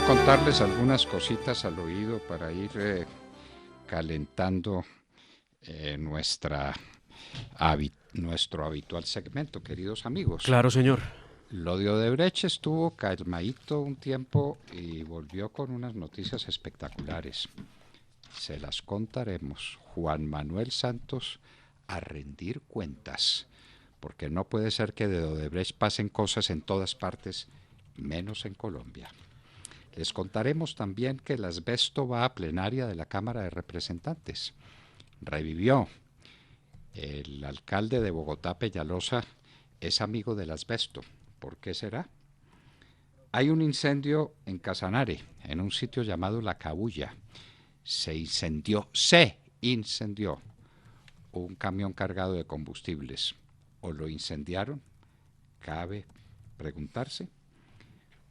quiero contarles algunas cositas al oído para ir calentando nuestro habitual segmento, queridos amigos. Claro, señor. Lo de Odebrecht estuvo calmadito un tiempo y volvió con unas noticias espectaculares. Se las contaremos. Juan Manuel Santos a rendir cuentas, porque no puede ser que de Odebrecht pasen cosas en todas partes, menos en Colombia. Les contaremos también que el asbesto va a plenaria de la Cámara de Representantes. Revivió. El alcalde de Bogotá, Peñalosa, es amigo del asbesto. ¿Por qué será? Hay un incendio en Casanare, en un sitio llamado La Cabulla. Se incendió un camión cargado de combustibles. ¿O lo incendiaron? Cabe preguntarse.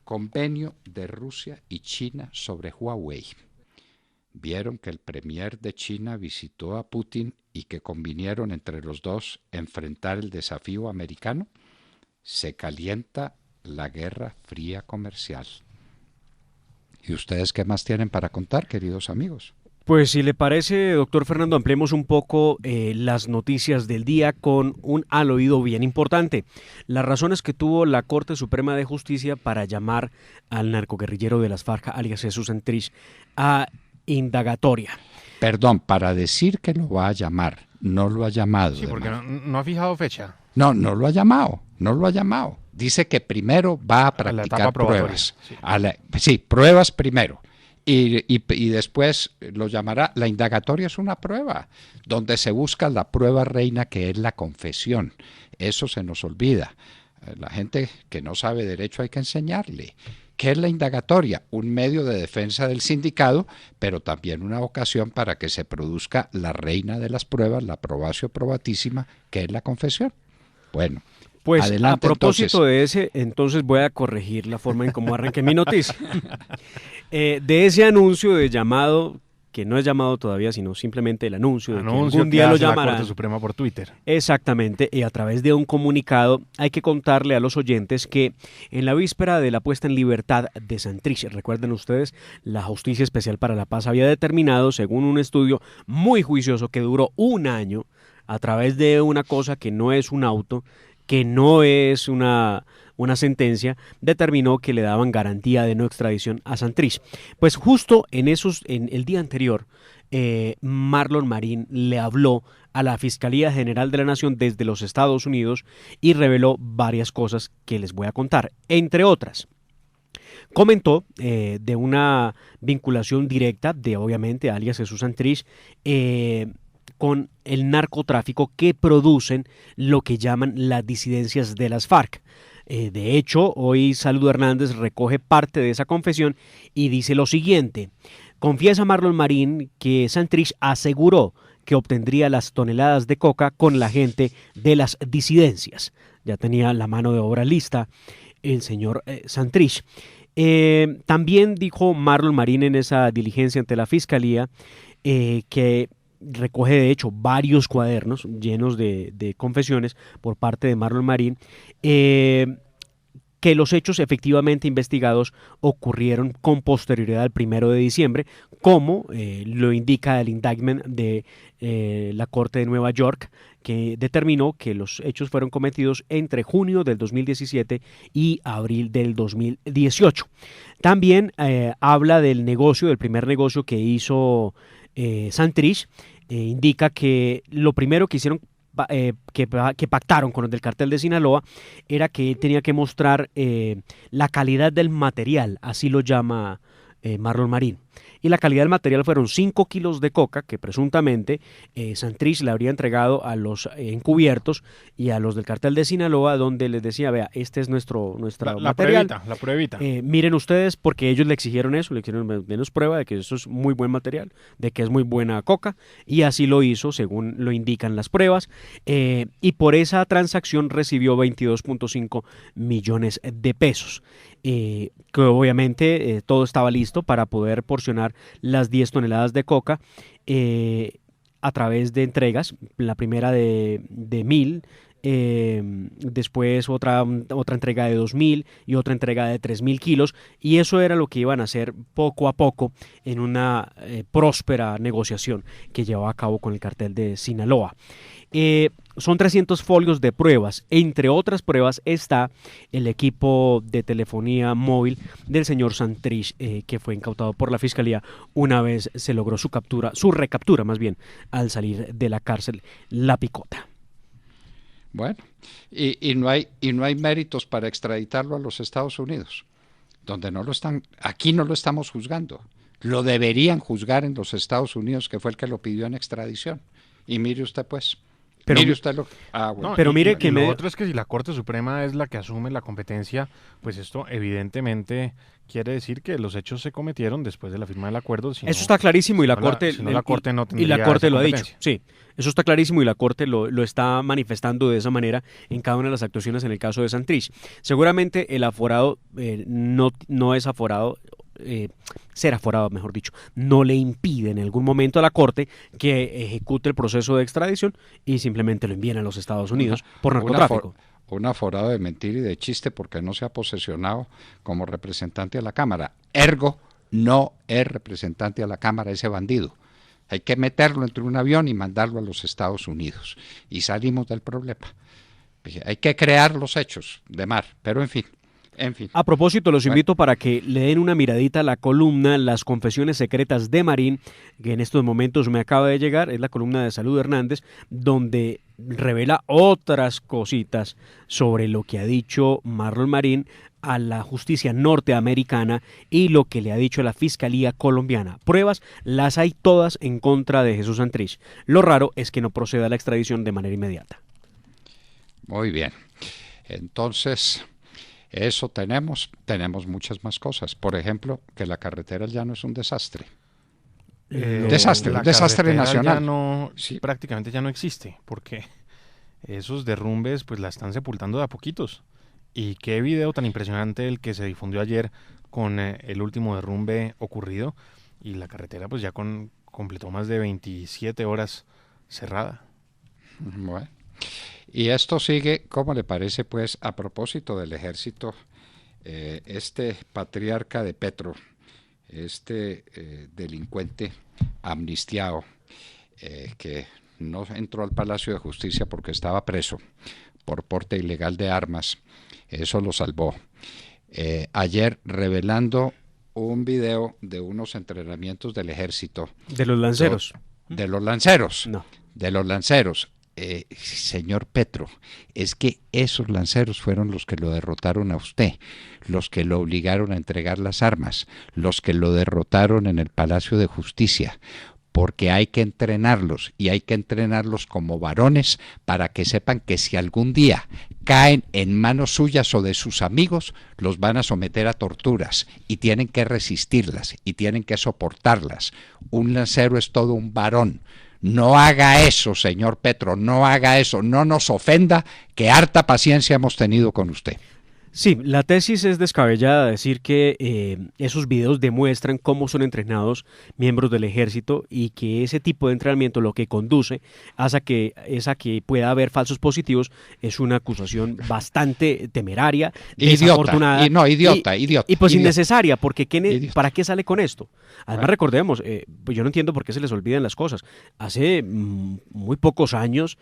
Convenio de Rusia y China sobre Huawei. Vieron que el premier de China visitó a Putin y que convinieron entre los dos enfrentar el desafío americano. Se calienta la guerra fría comercial. ¿Y ustedes qué más tienen para contar, queridos amigos? Pues si le parece, doctor Fernando, ampliemos un poco las noticias del día con un al oído bien importante. Las razones que tuvo la Corte Suprema de Justicia para llamar al narcoguerrillero de las FARC, alias Jesús Santrich, a indagatoria. Perdón, para decir que lo va a llamar, no lo ha llamado. Sí, porque no ha fijado fecha. No lo ha llamado. Dice que primero va a practicar pruebas. Sí, pruebas primero. Y después lo llamará. La indagatoria es una prueba, donde se busca la prueba reina, que es la confesión. Eso se nos olvida. La gente que no sabe derecho hay que enseñarle. ¿Qué es la indagatoria? Un medio de defensa del sindicado, pero también una ocasión para que se produzca la reina de las pruebas, la probatio probatísima, que es la confesión. Bueno, pues adelante, a propósito entonces. entonces voy a corregir la forma en cómo arranqué mi noticia. De ese anuncio de llamado, que no es llamado todavía, sino simplemente el anuncio de que algún día lo llamarán. La Corte Suprema por Twitter. Exactamente, y a través de un comunicado hay que contarle a los oyentes que en la víspera de la puesta en libertad de Santrich, recuerden ustedes, la Justicia Especial para la Paz había determinado, según un estudio muy juicioso que duró un año, a través de una cosa que no es un auto, que no es una sentencia, determinó que le daban garantía de no extradición a Santrich. Pues justo en el día anterior, Marlon Marín le habló a la Fiscalía General de la Nación desde los Estados Unidos y reveló varias cosas que les voy a contar. Entre otras, comentó de una vinculación directa de, obviamente, alias Jesús Santrich, con el narcotráfico que producen lo que llaman las disidencias de las FARC. De hecho, hoy Saludo Hernández recoge parte de esa confesión y dice lo siguiente: confiesa Marlon Marín que Santrich aseguró que obtendría las toneladas de coca con la gente de las disidencias. Ya tenía la mano de obra lista el señor Santrich. También dijo Marlon Marín en esa diligencia ante la Fiscalía que recoge de hecho varios cuadernos llenos de confesiones por parte de Marlon Marín, que los hechos efectivamente investigados ocurrieron con posterioridad al 1 de diciembre, como lo indica el indictment de la Corte de Nueva York, que determinó que los hechos fueron cometidos entre junio del 2017 y abril del 2018. También habla del primer negocio que hizo Santrich. Indica que lo primero que hicieron, que pactaron con los del cartel de Sinaloa, era que él tenía que mostrar la calidad del material, así lo llama Marlon Marín. Y la calidad del material fueron 5 kilos de coca que presuntamente Santrich le habría entregado a los encubiertos y a los del cartel de Sinaloa, donde les decía: vea, este es nuestro material. La pruebita. Miren ustedes, porque ellos le exigieron eso, le exigieron menos prueba de que eso es muy buen material, de que es muy buena coca, y así lo hizo, según lo indican las pruebas, y por esa transacción recibió 22.5 millones de pesos. Que obviamente todo estaba listo para poder porcionar las 10 toneladas de coca a través de entregas, la primera de 1,000 después otra entrega de 2.000 y otra entrega de 3.000 kilos, y eso era lo que iban a hacer poco a poco en una próspera negociación que llevaba a cabo con el cartel de Sinaloa. Son 300 folios de pruebas. Entre otras pruebas está el equipo de telefonía móvil del señor Santrich, que fue incautado por la fiscalía una vez se logró su recaptura más bien, al salir de la cárcel La Picota. Bueno, y no hay méritos para extraditarlo a los Estados Unidos, donde aquí no lo estamos juzgando. Lo deberían juzgar en los Estados Unidos, que fue el que lo pidió en extradición. Y mire usted pues. Pero, mire usted lo... bueno. No, pero mire que lo otro es que si la Corte Suprema es la que asume la competencia, pues esto evidentemente quiere decir que los hechos se cometieron después de la firma del acuerdo. Eso está clarísimo y la Corte no y la Corte lo ha dicho. Sí, eso está clarísimo y la Corte lo está manifestando de esa manera en cada una de las actuaciones en el caso de Santrich. Seguramente el aforado no es aforado. Ser aforado, mejor dicho, no le impide en algún momento a la Corte que ejecute el proceso de extradición y simplemente lo envíen a los Estados Unidos por narcotráfico. Un aforado de mentira y de chiste porque no se ha posesionado como representante a la Cámara. Ergo, no es representante a la Cámara ese bandido. Hay que meterlo entre un avión y mandarlo a los Estados Unidos. Y salimos del problema. Hay que crear los hechos de mar, pero en fin. A propósito, los invito para que le den una miradita a la columna Las Confesiones Secretas de Marín, que en estos momentos me acaba de llegar, es la columna de Salud Hernández, donde revela otras cositas sobre lo que ha dicho Marlon Marín a la justicia norteamericana y lo que le ha dicho la Fiscalía colombiana. Pruebas las hay todas en contra de Jesús Santrich. Lo raro es que no proceda a la extradición de manera inmediata. Muy bien. Entonces... eso tenemos muchas más cosas. Por ejemplo, que la carretera ya no es un desastre. Un desastre nacional. Sí. Prácticamente ya no existe, porque esos derrumbes pues la están sepultando de a poquitos. Y qué video tan impresionante el que se difundió ayer con el último derrumbe ocurrido, y la carretera pues ya completó más de 27 horas cerrada. Bueno. Y esto sigue, ¿cómo le parece? Pues a propósito del ejército, este patriarca de Petro, delincuente amnistiado, que no entró al Palacio de Justicia porque estaba preso por porte ilegal de armas, eso lo salvó. Ayer revelando un video de unos entrenamientos del ejército. ¿De los lanceros? De los lanceros. No. De los lanceros. Señor Petro, es que esos lanceros fueron los que lo derrotaron a usted, los que lo obligaron a entregar las armas, los que lo derrotaron en el Palacio de Justicia, porque hay que entrenarlos y hay que entrenarlos como varones para que sepan que si algún día caen en manos suyas o de sus amigos, los van a someter a torturas y tienen que resistirlas y tienen que soportarlas. Un lancero es todo un varón. No haga eso, señor Petro, no haga eso, no nos ofenda, que harta paciencia hemos tenido con usted. Sí, la tesis es descabellada, decir que esos videos demuestran cómo son entrenados miembros del ejército y que ese tipo de entrenamiento lo que conduce es a que pueda haber falsos positivos. Es una acusación bastante temeraria, desafortunada. Idiota. Y pues innecesaria, porque ¿para qué sale con esto? Además recordemos, pues yo no entiendo por qué se les olvidan las cosas. Hace muy pocos años,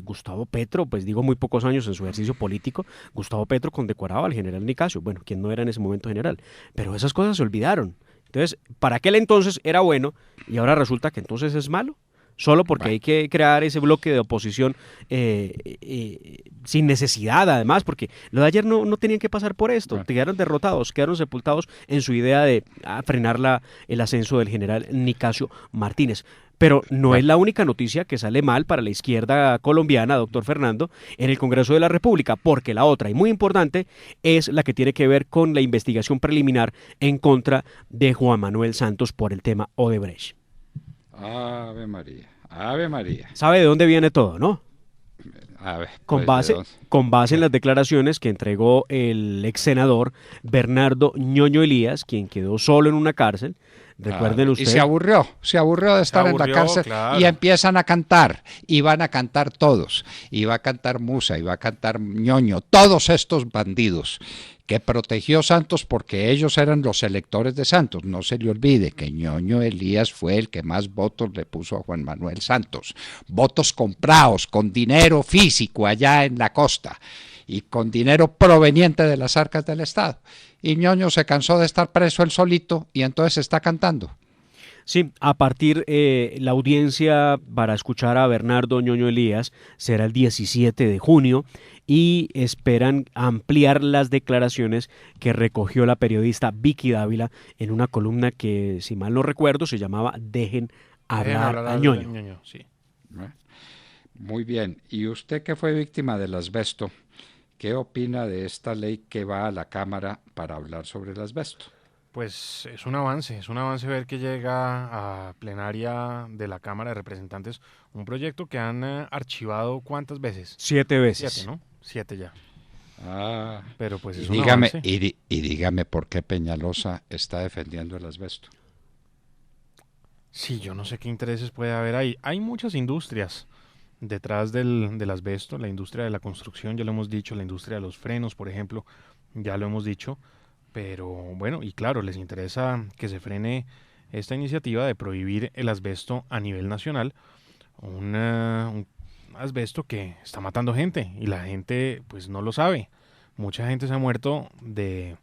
Gustavo Petro, pues digo muy pocos años en su ejercicio político, Gustavo Petro condecoraba al general Nicasio, bueno, quien no era en ese momento general, pero esas cosas se olvidaron. Entonces, para aquel entonces era bueno y ahora resulta que entonces es malo, solo porque hay que crear ese bloque de oposición sin necesidad, además, porque lo de ayer no tenían que pasar por esto, quedaron derrotados, quedaron sepultados en su idea de frenar el ascenso del general Nicasio Martínez. Pero no es la única noticia que sale mal para la izquierda colombiana, doctor Fernando, en el Congreso de la República, porque la otra, y muy importante, es la que tiene que ver con la investigación preliminar en contra de Juan Manuel Santos por el tema Odebrecht. Ave María, Ave María. ¿Sabe de dónde viene todo, no? A ver, con base en las declaraciones que entregó el ex senador Bernardo Ñoño Elías, quien quedó solo en una cárcel, Recuerden Y ustedes. se aburrió de estar en la cárcel, claro. y empiezan a cantar, y van a cantar todos, y va a cantar Musa, y va a cantar Ñoño, todos estos bandidos que protegió Santos porque ellos eran los electores de Santos. No se le olvide que Ñoño Elías fue el que más votos le puso a Juan Manuel Santos. Votos comprados con dinero físico allá en la costa y con dinero proveniente de las arcas del Estado. Y Ñoño se cansó de estar preso él solito y entonces está cantando. Sí, a partir la audiencia para escuchar a Bernardo Ñoño Elías será el 17 de junio y esperan ampliar las declaraciones que recogió la periodista Vicky Dávila en una columna que, si mal no recuerdo, se llamaba Dejen hablar a Ñoño. Sí. Muy bien. ¿Y usted que fue víctima del asbesto, qué opina de esta ley que va a la Cámara para hablar sobre el asbesto? Pues es un avance ver que llega a plenaria de la Cámara de Representantes un proyecto que han archivado ¿cuántas veces? 7 veces. 7, ¿no? 7 ya. Ah, Pero pues es y un avance. dígame por qué Peñalosa está defendiendo el asbesto. Sí, yo no sé qué intereses puede haber ahí. Hay muchas industrias detrás del asbesto, la industria de la construcción, ya lo hemos dicho, la industria de los frenos, por ejemplo, ya lo hemos dicho. Pero bueno, y claro, les interesa que se frene esta iniciativa de prohibir el asbesto a nivel nacional, un asbesto que está matando gente y la gente pues no lo sabe. Mucha gente se ha muerto de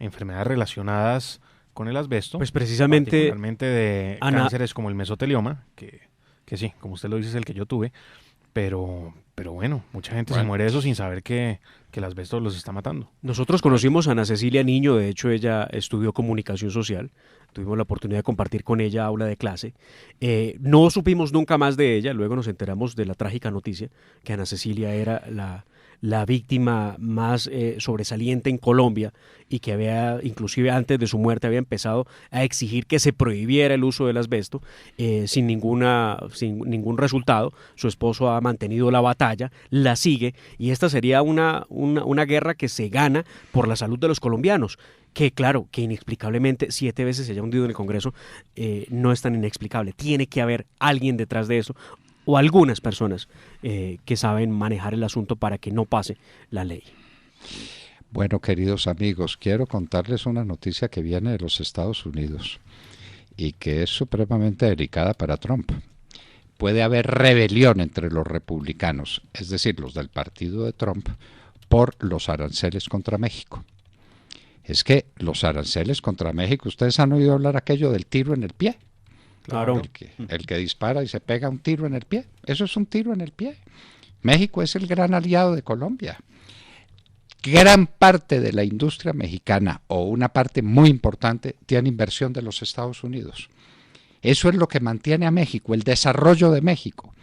enfermedades relacionadas con el asbesto, Pues precisamente, particularmente de Ana, cánceres como el mesotelioma, que sí, como usted lo dice, es el que yo tuve, pero bueno, mucha gente se muere de eso sin saber que el asbesto los está matando. nosotros conocimos a Ana Cecilia Niño, de hecho ella estudió comunicación social, tuvimos la oportunidad de compartir con ella aula de clase. No supimos nunca más de ella, luego nos enteramos de la trágica noticia que Ana Cecilia era la víctima más sobresaliente en Colombia y que había, inclusive antes de su muerte, había empezado a exigir que se prohibiera el uso del asbesto sin ningún resultado. Su esposo ha mantenido la batalla, la sigue, y esta sería una guerra que se gana por la salud de los colombianos, que claro, que inexplicablemente 7 veces se haya hundido en el Congreso, no es tan inexplicable. Tiene que haber alguien detrás de eso, o algunas personas que saben manejar el asunto para que no pase la ley. Bueno, queridos amigos, quiero contarles una noticia que viene de los Estados Unidos y que es supremamente delicada para Trump. Puede haber rebelión entre los republicanos, es decir, los del partido de Trump, por los aranceles contra México. Es que los aranceles contra México, ¿ustedes han oído hablar aquello del tiro en el pie? Claro. El que dispara y se pega un tiro en el pie. Eso es un tiro en el pie. México es el gran aliado de Colombia. Gran parte de la industria mexicana, o una parte muy importante, tiene inversión de los Estados Unidos. Eso es lo que mantiene a México, el desarrollo de México.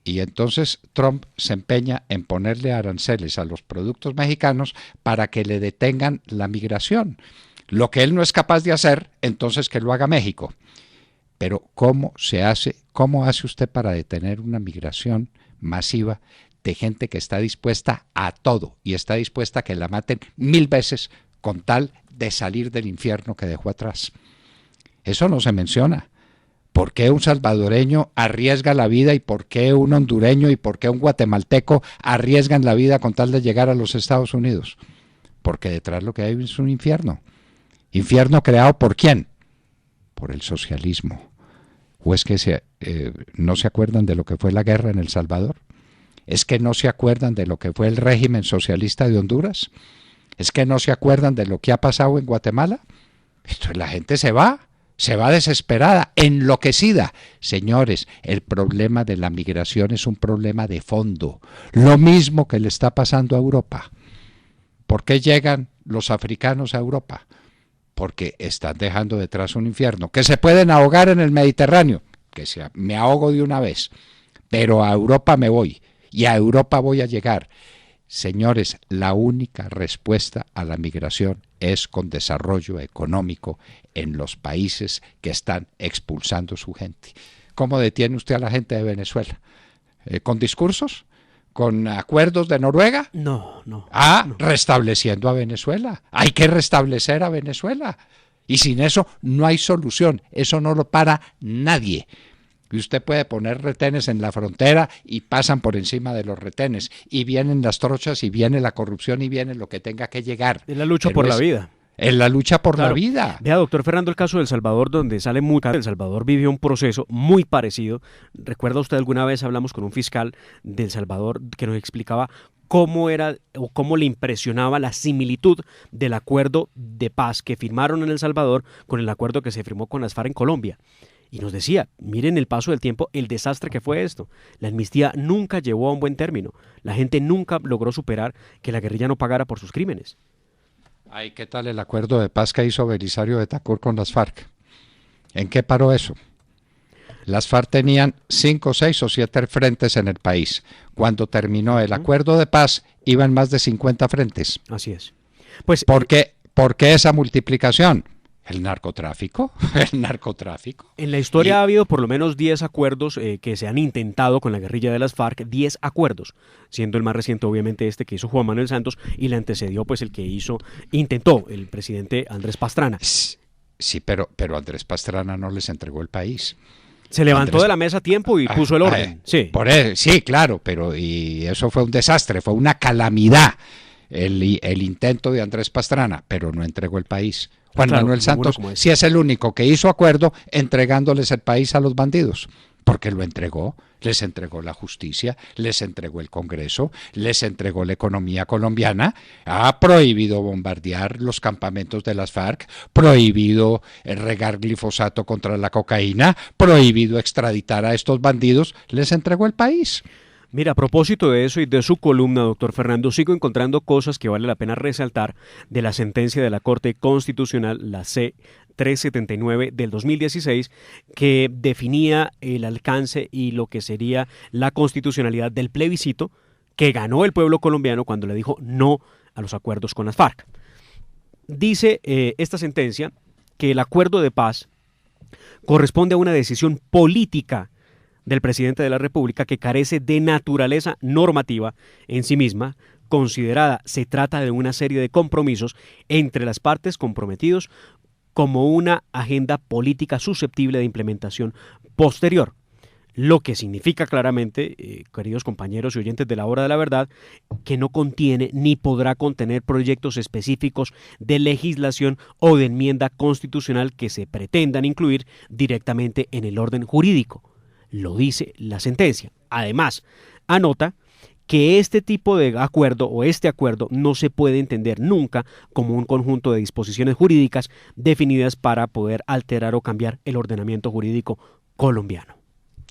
Y entonces Trump se empeña en ponerle aranceles a los productos mexicanos para que le detengan la migración. Lo que él no es capaz de hacer, entonces que lo haga México. Pero ¿cómo hace usted para detener una migración masiva de gente que está dispuesta a todo y está dispuesta a que la maten 1000 veces con tal de salir del infierno que dejó atrás? Eso no se menciona. ¿Por qué un salvadoreño arriesga la vida y por qué un hondureño y por qué un guatemalteco arriesgan la vida con tal de llegar a los Estados Unidos? Porque detrás lo que hay es un infierno. ¿Infierno creado por quién? Por el socialismo. ¿O es que no se acuerdan de lo que fue la guerra en El Salvador? ¿Es que no se acuerdan de lo que fue el régimen socialista de Honduras? ¿Es que no se acuerdan de lo que ha pasado en Guatemala? Entonces la gente se va desesperada, enloquecida. Señores, el problema de la migración es un problema de fondo. Lo mismo que le está pasando a Europa. ¿Por qué llegan los africanos a Europa? Porque están dejando detrás un infierno, que se pueden ahogar en el Mediterráneo, me ahogo de una vez, pero a Europa me voy, y a Europa voy a llegar. Señores, la única respuesta a la migración es con desarrollo económico en los países que están expulsando su gente. ¿Cómo detiene usted a la gente de Venezuela? ¿Con discursos? ¿Con acuerdos de Noruega? No. Restableciendo a Venezuela. Hay que restablecer a Venezuela. Y sin eso no hay solución, eso no lo para nadie. Y usted puede poner retenes en la frontera y pasan por encima de los retenes, y vienen las trochas, y viene la corrupción, y viene lo que tenga que llegar. Es la lucha por la vida. Es la lucha por Claro. la vida. Vea, doctor Fernando, el caso de El Salvador, donde sale muy claro, El Salvador vivió un proceso muy parecido. ¿Recuerda usted alguna vez hablamos con un fiscal de El Salvador que nos explicaba cómo era o cómo le impresionaba la similitud del acuerdo de paz que firmaron en El Salvador con el acuerdo que se firmó con las FARC en Colombia? Y nos decía, miren el paso del tiempo, el desastre que fue esto. La amnistía nunca llevó a un buen término. La gente nunca logró superar que la guerrilla no pagara por sus crímenes. Ay, ¿qué tal el acuerdo de paz que hizo Belisario Betancur con las FARC? ¿En qué paró eso? Las FARC tenían 5, 6 o 7 frentes en el país. Cuando terminó el acuerdo de paz, iban más de 50 frentes. Así es. Pues, ¿Por qué esa multiplicación? ¿El narcotráfico? ¿El narcotráfico? en la historia ha habido por lo menos 10 acuerdos que se han intentado con la guerrilla de las FARC, 10 acuerdos, siendo el más reciente obviamente este que hizo Juan Manuel Santos y le antecedió pues el que intentó el presidente Andrés Pastrana. Sí, pero Andrés Pastrana no les entregó el país. Se levantó Andrés- de la mesa a tiempo y puso el orden. Sí. Sí, claro, pero y eso fue un desastre, fue una calamidad el intento de Andrés Pastrana, pero no entregó el país. Juan Claro, Manuel ninguno Santos como ese. sí es el único que hizo acuerdo entregándoles el país a los bandidos, porque lo entregó, les entregó la justicia, les entregó el Congreso, les entregó la economía colombiana, ha prohibido bombardear los campamentos de las FARC, prohibido regar glifosato contra la cocaína, prohibido extraditar a estos bandidos, les entregó el país. Mira, a propósito de eso y de su columna, doctor Fernando, sigo encontrando cosas que vale la pena resaltar de la sentencia de la Corte Constitucional, la C-379 del 2016, que definía el alcance y lo que sería la constitucionalidad del plebiscito que ganó el pueblo colombiano cuando le dijo no a los acuerdos con las FARC. Dice esta sentencia que el acuerdo de paz corresponde a una decisión política del presidente de la República que carece de naturaleza normativa en sí misma, considerada se trata de una serie de compromisos entre las partes comprometidos como una agenda política susceptible de implementación posterior. Lo que significa claramente, queridos compañeros y oyentes de la Hora de la Verdad, que no contiene ni podrá contener proyectos específicos de legislación o de enmienda constitucional que se pretendan incluir directamente en el orden jurídico. Lo dice la sentencia. Además, anota que este tipo de acuerdo o este acuerdo no se puede entender nunca como un conjunto de disposiciones jurídicas definidas para poder alterar o cambiar el ordenamiento jurídico colombiano.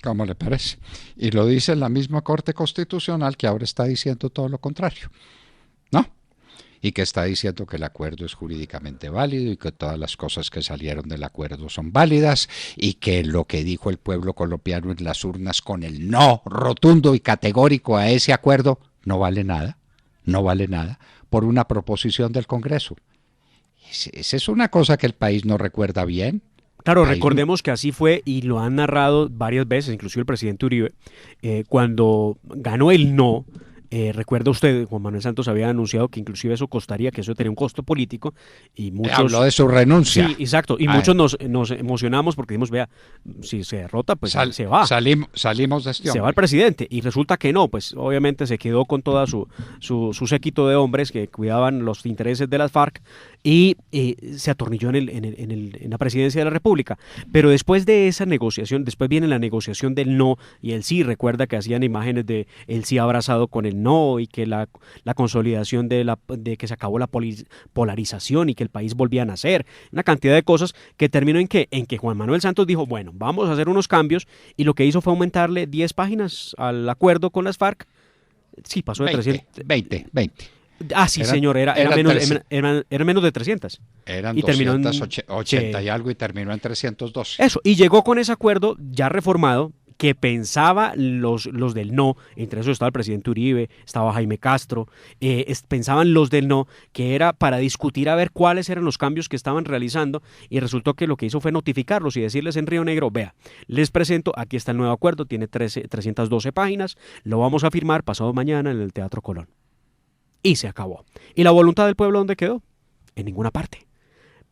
¿Cómo le parece? Y lo dice la misma Corte Constitucional que ahora está diciendo todo lo contrario, ¿no? Y que está diciendo que el acuerdo es jurídicamente válido y que todas las cosas que salieron del acuerdo son válidas y que lo que dijo el pueblo colombiano en las urnas con el no rotundo y categórico a ese acuerdo no vale nada por una proposición del Congreso. Esa es una cosa que el país no recuerda bien. Claro, Ahí- recordemos que así fue y lo han narrado varias veces, inclusive el presidente Uribe, cuando ganó el no. Recuerda usted, Juan Manuel Santos había anunciado que inclusive eso costaría, que eso tenía un costo político y muchos... Habló de su renuncia. Sí, exacto, y Ay. muchos nos emocionamos porque dijimos, vea, si se derrota, pues se va. Salimos de este Se va hombre. el presidente y resulta que no, pues obviamente se quedó con toda su séquito de hombres que cuidaban los intereses de las FARC y se atornilló en la presidencia de la República. Pero después de esa negociación, después viene la negociación del no y el sí. Recuerda que hacían imágenes de el sí abrazado con el no y que la consolidación de que se acabó la polarización y que el país volvía a nacer. Una cantidad de cosas que terminó en que Juan Manuel Santos dijo, bueno, vamos a hacer unos cambios y lo que hizo fue aumentarle 10 páginas al acuerdo con las FARC. Sí, pasó de 300. 20. Ah, sí, señor, era menos de 300. Eran Y terminó en 280 sí. y algo y terminó en 312. Eso, y llegó con ese acuerdo ya reformado que pensaba los del no, entre esos estaba el presidente Uribe, estaba Jaime Castro, pensaban los del no, que era para discutir a ver cuáles eran los cambios que estaban realizando y resultó que lo que hizo fue notificarlos y decirles en Río Negro, vea, les presento, aquí está el nuevo acuerdo, tiene 312 páginas, lo vamos a firmar pasado mañana en el Teatro Colón. Y se acabó. ¿Y la voluntad del pueblo dónde quedó? En ninguna parte.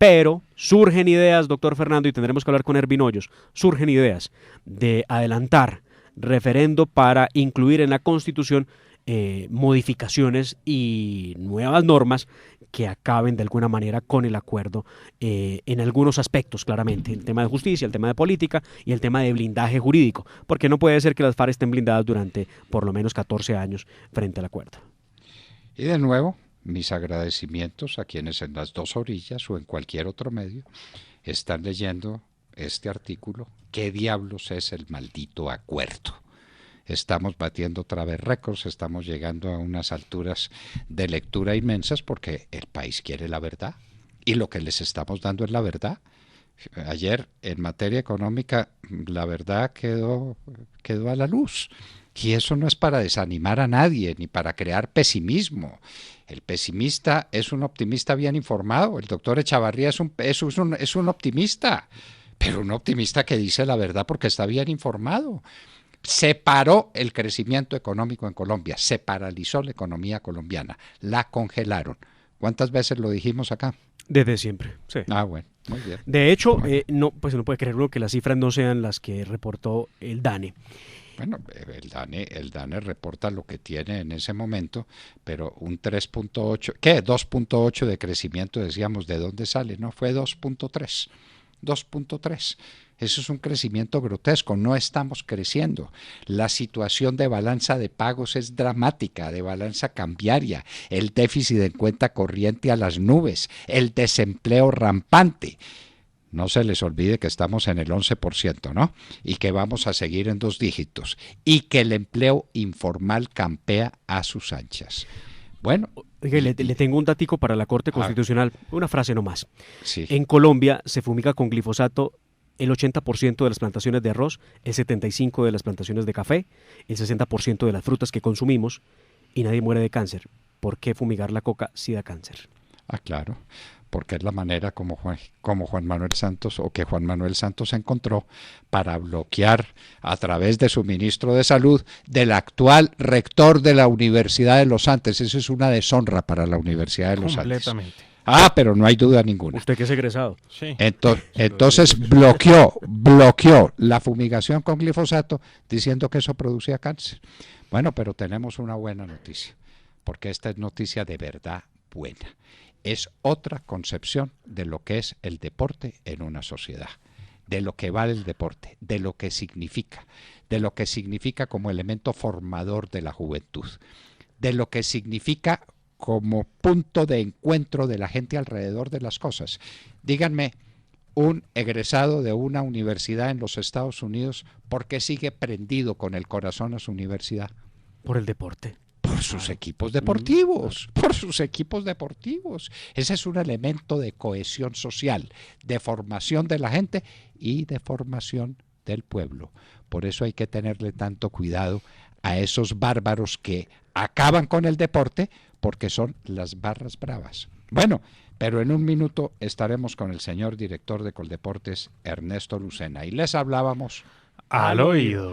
Pero surgen ideas, doctor Fernando, y tendremos que hablar con Ervin Hoyos, surgen ideas de adelantar referendo para incluir en la Constitución modificaciones y nuevas normas que acaben de alguna manera con el acuerdo en algunos aspectos, claramente, el tema de justicia, el tema de política y el tema de blindaje jurídico, porque no puede ser que las FARC estén blindadas durante por lo menos 14 años frente al acuerdo. Y de nuevo, mis agradecimientos a quienes en las dos orillas o en cualquier otro medio están leyendo este artículo. ¿Qué diablos es el maldito acuerdo? Estamos batiendo otra vez récords, estamos llegando a unas alturas de lectura inmensas porque el país quiere la verdad y lo que les estamos dando es la verdad. Ayer en materia económica la verdad quedó a la luz y eso no es para desanimar a nadie ni para crear pesimismo. El pesimista es un optimista bien informado, el doctor Echavarría es un optimista, pero un optimista que dice la verdad porque está bien informado. Se paró el crecimiento económico en Colombia, se paralizó la economía colombiana, la congelaron. ¿Cuántas veces lo dijimos acá? Desde siempre, sí. Ah, bueno, muy bien. De hecho, no, pues no puede creer uno que las cifras no sean las que reportó el DANE. Bueno, el DANE reporta lo que tiene en ese momento, pero un 3.8, ¿qué? 2.8 de crecimiento, decíamos, ¿de dónde sale? No, fue 2.3. 2.3. Eso es un crecimiento grotesco, no estamos creciendo. La situación de balanza de pagos es dramática, de balanza cambiaria, el déficit en cuenta corriente a las nubes, el desempleo rampante. No se les olvide que estamos en el 11%, ¿no? Y que vamos a seguir en 2 dígitos. Y que el empleo informal campea a sus anchas. Bueno. Le tengo un datico para la Corte Constitucional, una frase nomás. Sí. En Colombia se fumiga con glifosato el 80% de las plantaciones de arroz, el 75% de las plantaciones de café, el 60% de las frutas que consumimos y nadie muere de cáncer. ¿Por qué fumigar la coca sí da cáncer? Ah, claro, porque es la manera como Juan Manuel Santos o que Juan Manuel Santos encontró para bloquear a través de su ministro de Salud del actual rector de la Universidad de los Andes. Eso es una deshonra para la Universidad de los Andes. Completamente. Ah, pero no hay duda ninguna. Usted que es egresado. Sí. Entonces bloqueó la fumigación con glifosato diciendo que eso producía cáncer. Bueno, pero tenemos una buena noticia, porque esta es noticia de verdad buena. Es otra concepción de lo que es el deporte en una sociedad, de lo que vale el deporte, de lo que significa como elemento formador de la juventud, de lo que significa como punto de encuentro de la gente alrededor de las cosas. Díganme, un egresado de una universidad en los Estados Unidos, ¿por qué sigue prendido con el corazón a su universidad? Por el deporte. Por sus equipos deportivos, por sus equipos deportivos. Ese es un elemento de cohesión social, de formación de la gente y de formación del pueblo. Por eso hay que tenerle tanto cuidado a esos bárbaros que acaban con el deporte, porque son las barras bravas. Bueno, pero en un minuto estaremos con el señor director de Coldeportes, Ernesto Lucena, y les hablábamos al oído.